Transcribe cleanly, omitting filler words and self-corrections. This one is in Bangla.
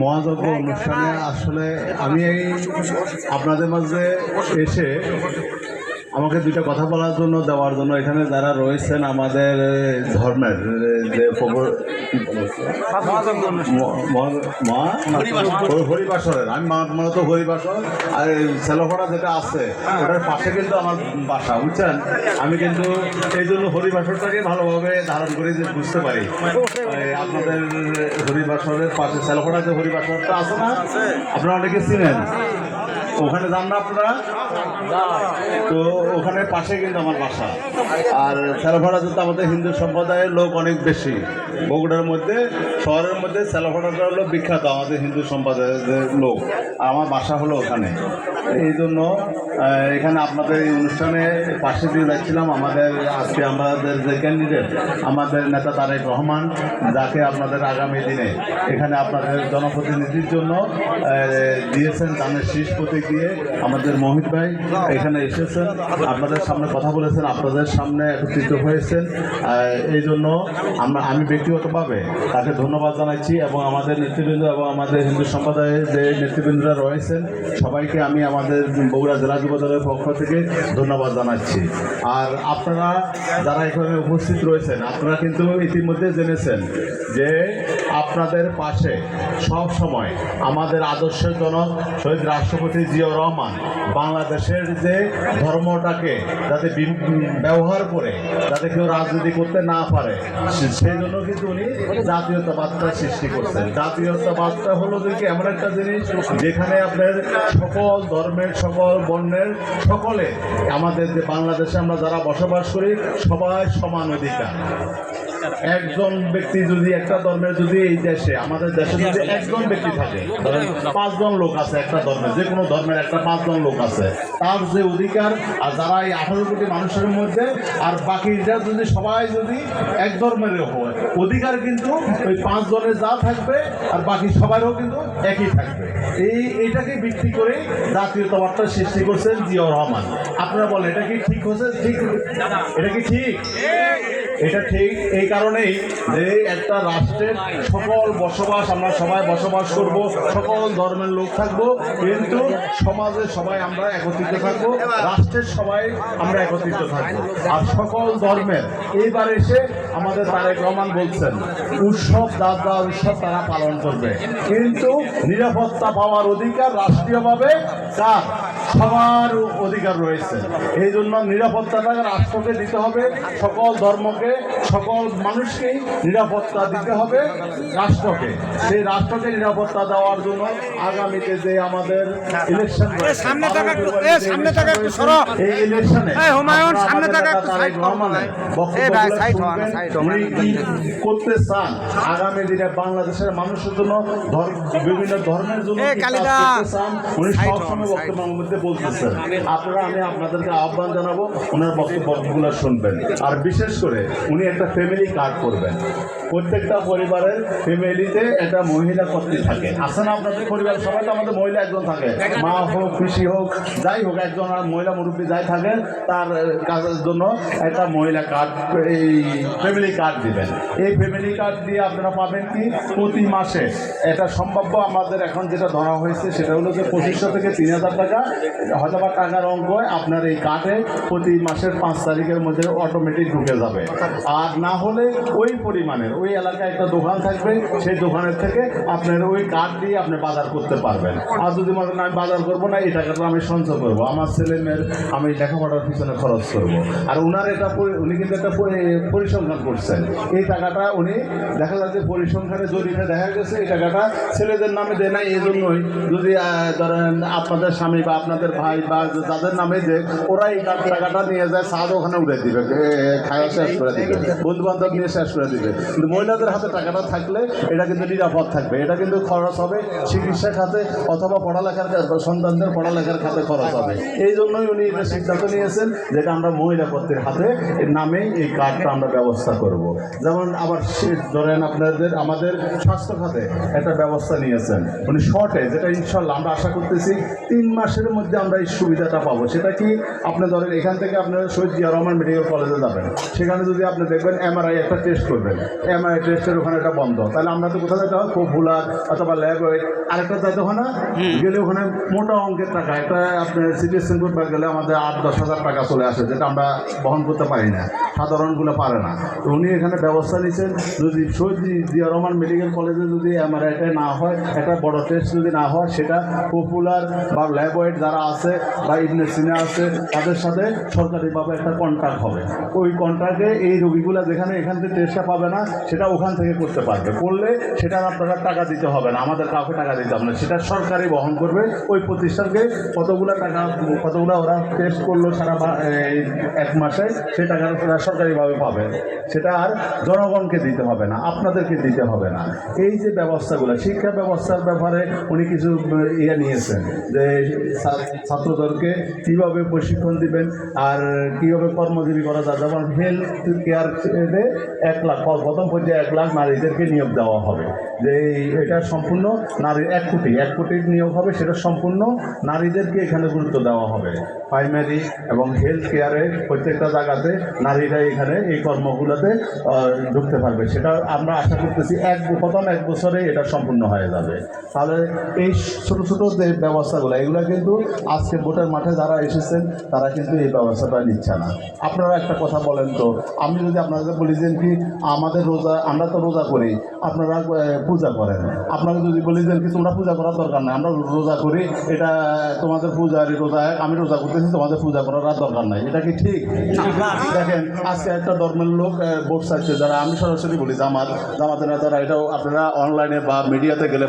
মহাযজ্ঞ অনুষ্ঠানে আসলে আমি এই আপনাদের মাঝে এসে আমাকে দুইটা কথা বলার জন্য দেওয়ার জন্য এখানে যারা রয়েছেন আমাদের ধর্মের যে হরিবাসরের আমি মূলত হরিবাসর আর ছেলেফড়া যেটা আছে ওটার পাশে কিন্তু আমার বাসা বুঝছেন। আমি কিন্তু এই জন্য হরিবাসরটাকে ভালোভাবে ধারণ করে যে বুঝতে পারি। আপনাদের হরিবাসরের পাশে ছেলেফড়া যে হরিবাসরটা আছে না, আপনারা অনেকে চিনেন, ওখানে যান না আপনারা? তো ওখানে পাশে কিন্তু আমার বাসা। আর ছেলেফড়াতে তো আমাদের হিন্দু সম্প্রদায়ের লোক অনেক বেশি। বগুড়ার মধ্যে শহরের মধ্যে ছেলেফড়াটা হলো বিখ্যাত আমাদের হিন্দু সম্প্রদায়ের লোক। আর আমার বাসা হলো ওখানে। এই জন্য এখানে আপনাদের এই অনুষ্ঠানে পাশে দিয়ে যাচ্ছিলাম। আমাদের আজকে আমাদের যে ক্যান্ডিডেট আমাদের নেতা তারেক রহমান, যাকে আপনাদের আগামী দিনে এখানে আপনাদের জনপ্রতিনিধির জন্য দিয়েছেন ধানের শীষ প্রতীক দিয়ে। আমাদের মোহিত ভাই এখানে এসেছেন, আপনাদের সামনে কথা বলেছেন, আপনাদের সামনে একত্রিত হয়েছেন। এই জন্য আমি ব্যক্তিগতভাবে তাকে ধন্যবাদ জানাচ্ছি এবং আমাদের নেতৃবৃন্দ এবং আমাদের হিন্দু সম্প্রদায়ের যে নেতৃবৃন্দরা রয়েছেন সবাইকে আমি আমাদের বগুড়া জেলা যুব দলের পক্ষ থেকে ধন্যবাদ জানাচ্ছি। আর আপনারা যারা এখানে উপস্থিত রয়েছেন আপনারা কিন্তু ইতিমধ্যে জেনেছেন যে আপনাদের পাশে সব সময় আমাদের আদর্শজনক শহীদ রাষ্ট্রপতি জিয়াউর রহমান বাংলাদেশের যে ধর্মটাকে যাতে ব্যবহার করে যাতে কেউ রাজনীতি করতে না পারে সেই জন্য কিন্তু উনি জাতীয়তাবাদটা সৃষ্টি করছেন। জাতীয়তাবাদটা হলো দেখি এমন একটা জিনিস যেখানে আপনার সকল ধর্মের সকল বর্ণের সকলে আমাদের যে বাংলাদেশে আমরা যারা বসবাস করি সবাই সমান অধিকার। একজন ব্যক্তি যদি একটা ধর্মের যদি এই দেশে আমাদের দেশে যদি একজন ব্যক্তি থাকে, ধরেন 5 জন লোক আছে একটা ধর্মের, যে কোনো ধর্মের একটা 5 জন লোক আছে, তার যে অধিকার আর যারা এই 18 কোটি মানুষের মধ্যে আর বাকিটা যদি সবাই যদি এক ধর্মের হয় অধিকার কিন্তু ওই 5 জনের যা থাকবে আর বাকি সবারও কিন্তু একই থাকবে। এইটাকে ভিত্তি করে জাতীয়তাবাদটা সৃষ্টি করছেন জিয়াউর রহমান। আপনারা বলেন এটা কি ঠিক হচ্ছে? ঠিক, এটা কি ঠিক? এটা ঠিক এই কারণেই যে একটা রাষ্ট্রের সকল বসবাস আমরা সবাই বসবাস করব, সকল ধর্মের লোক থাকবো, কিন্তু সমাজে সবাই আমরা একত্রিত থাকবো, রাষ্ট্রের সবাই আমরা একত্রিত থাকবো। আর সকল ধর্মের এইবার এসে আমাদের তারেক রহমান বলছেন উৎসব যা উৎসব তারা পালন করবে, কিন্তু নিরাপত্তা পাওয়ার অধিকার রাষ্ট্রীয়ভাবে কার? সবার অধিকার রয়েছে। এই জন্য নিরাপত্তাটা রাষ্ট্রকে দিতে হবে, সকল ধর্মকে সকল মানুষকেই নিরাপত্তা দিতে হবে রাষ্ট্রকে। সেই রাষ্ট্রকে নিরাপত্তা দেওয়ার জন্য আগামীতে যে আমাদের ইলেকশন এই ইলেকশনে করতে চান আগামী দিনে বাংলাদেশের মানুষের জন্য বিভিন্ন ধর্মের জন্য উনি সবসময় বক্তব্যের মধ্যে বলতেছেন। আপনারা আমি আপনাদেরকে আহ্বান জানাবো ওনার বক্তব্যগুলো শুনবেন। আর বিশেষ করে উনি একটা ফ্যামিলি কার্ড করবেন। প্রত্যেকটা পরিবারের ফ্যামিলিতে একটা মহিলা কর্তৃ থাকে, আছে না? আপনাদের পরিবারের সবাই তো আমাদের মহিলা একজন থাকে, মা হোক পিসি হোক যাই হোক একজন আর মহিলা মুরব্বী যাই থাকে তার কাজের জন্য একটা মহিলা কার্ড এই ফ্যামিলি কার্ড দিবেন। এই ফ্যামিলি কার্ড দিয়ে আপনারা পাবেন কি প্রতি মাসে এটা সম্ভাব্য আমাদের এখন যেটা ধরা হয়েছে সেটা হলো যে 2500 থেকে 3000 টাকা হয়তো বা টাকার অঙ্ক আপনার এই কার্ডে প্রতি মাসের 5 তারিখের মধ্যে অটোমেটিক ঢুকে যাবে। আর না হলে ওই পরিমাণের ওই এলাকায় একটা দোকান থাকবে, সেই দোকানের থেকে আপনার ওই কার্ড দিয়ে আপনি বাজার করতে পারবেন। আর যদি মনে করেন আমি বাজার করবো না, এই টাকাটা আমি সঞ্চয় করবো, আমার ছেলে মেয়ের আমি লেখাপড়ার পিছনে খরচ করবো। আর ওনার এটা উনি কিন্তু একটা পরিসংখ্যান করছেন, এই টাকাটা উনি দেখা যাচ্ছে পরিসংখ্যানে জরিপে দেখা গেছে এই টাকাটা ছেলেদের নামে দেয় না। এই জন্যই যদি ধরেন আপনাদের স্বামী বা আপনাদের ভাই বা যাদের নামে যে ওরা এই টাকাটা নিয়ে যায় সাদ ওখানে উড়ে দিবে, খাওয়া শেষ করে দিবে, বন্ধু বান্ধব নিয়ে শেষ করে দিবে। কিন্তু মহিলাদের হাতে টাকাটা থাকলে এটা কিন্তু নিরাপদ থাকবে, এটা কিন্তু খরচ হবে চিকিৎসা খাতে অথবা পড়ালেখার সন্তানদের পড়ালেখার খাতে খরচ হবে। এই জন্যই উনি এটা সিদ্ধান্ত নিয়েছেন যেটা আমরা মহিলা কর্তৃর হাতে নামেই এই কার্ডটা আমরা ব্যবস্থা করব। যেমন আবার ধরেন আপনাদের আমাদের স্বাস্থ্য খাতে একটা ব্যবস্থা নিয়েছেন উনি শর্টে, যেটা ইনশাল্লাহ আমরা আশা করতেছি 3 মাসের মধ্যে আমরা এই সুবিধাটা পাবো। সেটা কি আপনি ধরেন এখান থেকে আপনারা শহীদ জিয়া রহমান মেডিকেল কলেজে যাবেন, সেখানে যদি আপনি দেখবেন MRI একটা টেস্ট করবেন, এমআরআই টেস্টের ওখানে একটা বন্ধ, তাহলে আমরা তো কোথাও যেতে হয় পপুলার অথবা ল্যাবরেটরি, আরেকটা যাইতে হয় না, গেলে ওখানে মোটা অঙ্কের টাকা, একটা আপনার সিটি স্ক্যান করতে গেলে আমাদের 8-10 হাজার টাকা চলে আসে, যেটা আমরা বহন করতে পারি না, সাধারণগুলো পারে না। তো উনি এখানে ব্যবস্থা নিচ্ছেন, যদি শহীদ জিয়া রহমান মেডিকেল কলেজে যদি এমআরআইটা না হয়, একটা বড় টেস্ট যদি না হয়, সেটা পপুলার বা ল্যাবরেটরি যারা আছে বা ইবনে সিনা আছে তাদের সাথে সরকারিভাবে একটা কন্ট্রাক্ট হবে। ওই কন্ট্রাক্টে এই রোগীগুলো যেখানে এখান থেকে টেস্টটা পাবে না, সেটা ওখান থেকে করতে পারবে, করলে সেটা আপনারা টাকা দিতে হবে না, আমাদের কাউকে টাকা দিতে হবে না, সেটা সরকারি বহন করবে। ওই প্রতিষ্ঠানকে কতগুলো টাকা, কতগুলো ওরা টেস্ট করলো সারা এক মাসে, সেই টাকাটা সরকারিভাবে পাবে, সেটা আর জনগণকে দিতে হবে না, আপনাদেরকে দিতে হবে না। এই যে ব্যবস্থাগুলো, শিক্ষা ব্যবস্থার ব্যাপারে উনি কিছু ইয়ে নিয়েছেন, যে ছাত্রদেরকে কীভাবে প্রশিক্ষণ দিবেন আর কীভাবে কর্মজীবী করা যায়। যেমন হেলথ কেয়ার 1 লাখ, প্রথম পর্যায়ে 1 লাখ নারীদেরকে নিয়োগ দেওয়া হবে, যে এটা সম্পূর্ণ নারীর 1 কোটি নিয়োগ হবে, সেটা সম্পূর্ণ নারীদেরকে এখানে গুরুত্ব দেওয়া হবে। প্রাইমারি এবং হেলথ কেয়ারে প্রত্যেকটা জায়গাতে নারীরা এখানে এই কর্মগুলোতে ঢুকতে পারবে, সেটা আমরা আশা করতেছি প্রথম 1 বছরে এটা সম্পূর্ণ হয়ে যাবে। তাহলে এই ছোটো ছোটো যে ব্যবস্থাগুলো, এগুলো কিন্তু আজকে ভোটের মাঠে যারা এসেছেন তারা কিন্তু এই ব্যবস্থাটা নিচ্ছে না। আপনারা একটা কথা বলেন তো, আমি যদি আপনাদের বলি যে কি আমাদের রোজা, আমরা তো রোজা করি, আপনারা পূজা করেন, আপনাকে যদি বলি যে কি তোমরা পূজা করার দরকার নাই, আমরা রোজা করি, এটা তোমাদের পূজার রোজা, আমি রোজা করতেছি, তোমাদের পূজা করার আর দরকার নাই, এটা কি ঠিক? দেখেন আজকে একটা ধর্মের লোক ভোট চাইছে, যারা আমি সরাসরি বলি জামাতের নেতারা, এটাও আপনারা অনলাইনে বা মিডিয়াতে গেলে